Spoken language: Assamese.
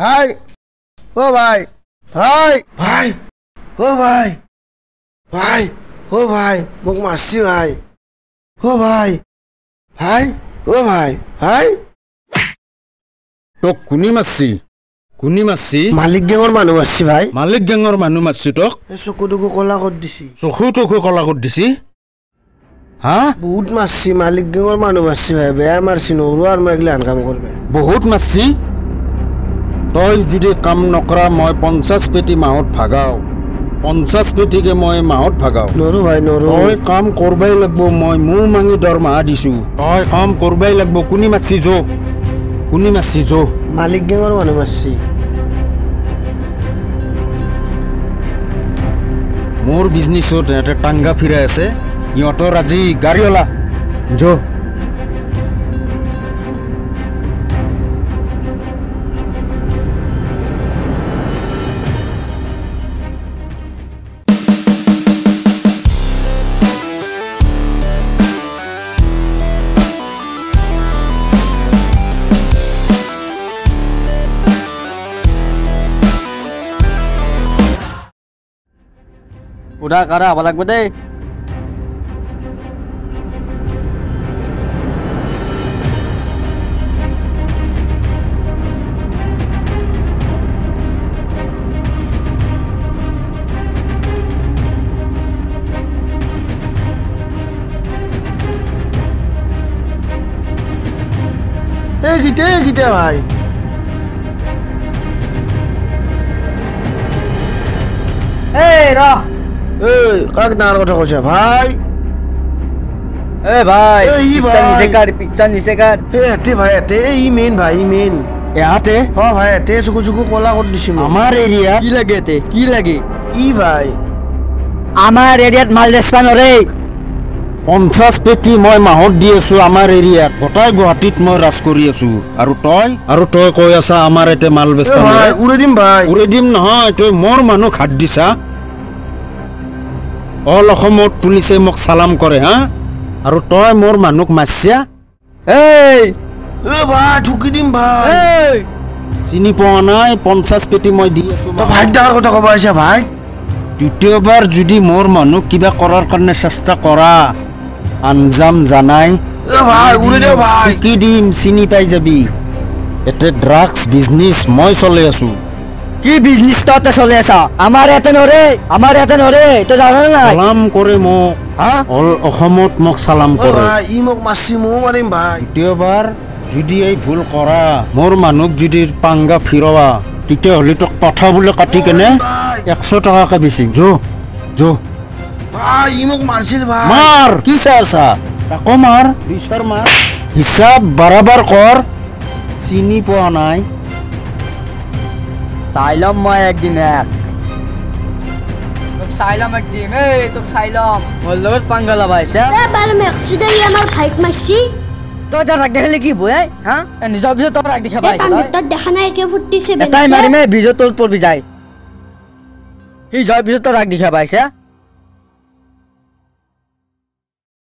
ভাই ও ভাই ভাই ভাই ও ভাই ভাই ও ভাই মোক মারছি ভাই ও ভাই ভাই ও ভাই ভাই তোক কোনি মারছি মালিক গেঙর মানুষ মারছি ভাই মালিক গ্যাংর মানুষ মারছি তোক চকু টকু কলা করে দিছি চকু টকু কলা করে দিছি হা বহুত মারছি মালিক গেঙর মানুষ মারছি ভাই বেয়া মারছি নরু আর মই এগুলো কাম করবে বহুত মারছি তই যদি কাম নকৰা মই 50 পেটি মাহত ভাগাও 50 পেটিকে মই মাহত ভাগাও নরু ভাই নরু তই কাম করবাই লাগব মই মোৰ মাঙি দৰমহা দিছো তই কাম কৰবাই লাগব কোনি মাৰছি যো মালিক গেঙৰ মানুষ মাৰছি মোৰ বিজনেছত এটা টাংগা ফিৰাই আছে ইহঁতৰ আজি গাড়ীওলা যো উঠা কারা আবার লাগবে দে গিতে ভাই এই রা এই কাক দাঁড়ার কথা কইছে ভাই এ ভাই এই পিকচার নিচে কার এতে ভাই এতে ই মেন ভাই ই মেন ইয়াতে ভাই এতে চকু কলা করে দিছি আমাৰ এৰিয়া কি লাগে এতে কি লাগে ই ভাই আমাৰ এৰিয়াত মাল দেশপান ৰে 50 পেটি মই মাহত দি আছো আমাৰ এৰিয়াত গোটাই গুৱাহাটীত মই ৰাজ কৰি আছো আৰু তই কৈ আছা আমাৰ এতে মাল বেচবা ভাই উড়ে দিম ভাই উড়ে দিম নহয় তই মোৰ মানুহ হাত দিছা অল অসমত পুলিচে মোক সালাম কৰে হা আৰু তই মোৰ মানুহক মাৰছা এই এ ভাই ঠুকি দিম ভাই এই চিনি পোৱা নাই 50 পেটি মই দি আছো তো ভাই দাঁড়াৰ কথা কব আইছা ভাই দ্বিতীয়বাৰ যদি মোৰ মানুহক কিবা কৰাৰ কাৰণে চেষ্টা কৰা আঞ্জাম জানাই এ ভাই উড়ে দে ভাই কি দিম চিনি পাই যাবি এতে ড্ৰাগছ বিজনেছ মই চলাই আছো কি বিজনেস তো চলে আসা আমাৰ এতে নৰে তো জানো না সালাম কৰে মোক হ্যাঁ অল অসমত মোক সালাম ও কৰে ভাই ই মোক মাৰছি মো মাৰিম ভাই দ্বিতীয়বাৰ যদি এই ভুল কৰা মোৰ মানুহক যদি পাংগা ফিৰোৱা তেতিয়াহ'লে তোক কথা বোলে কাটি কেনে 100 টকাকে বেচিম যো ভাই ই মোক মারছিল ভাই মাৰ কি চাই আছা তাকো মাৰ দুইশৰ মাৰ হিচাপ বাৰাবাৰ কৰ চিনি পোৱা নাই সাইলাম মই একদিন সাইলাম একদিন এই তো সাইলাম ওর লগত পাঙ্গা লাগাইছে এ বাল মেক্সিডে আমার ভাইক মারছি তো যা রাখ দেখালে কি বই হ্যাঁ নিজব তো রাখ দেখা এ পাইছে পাঙ্গা দেখা নাই কে ফুটিছে এটাই মারি মে বিজো তোল পড়বি যায় এই জয় বিজো তো রাখ দেখা পাইছে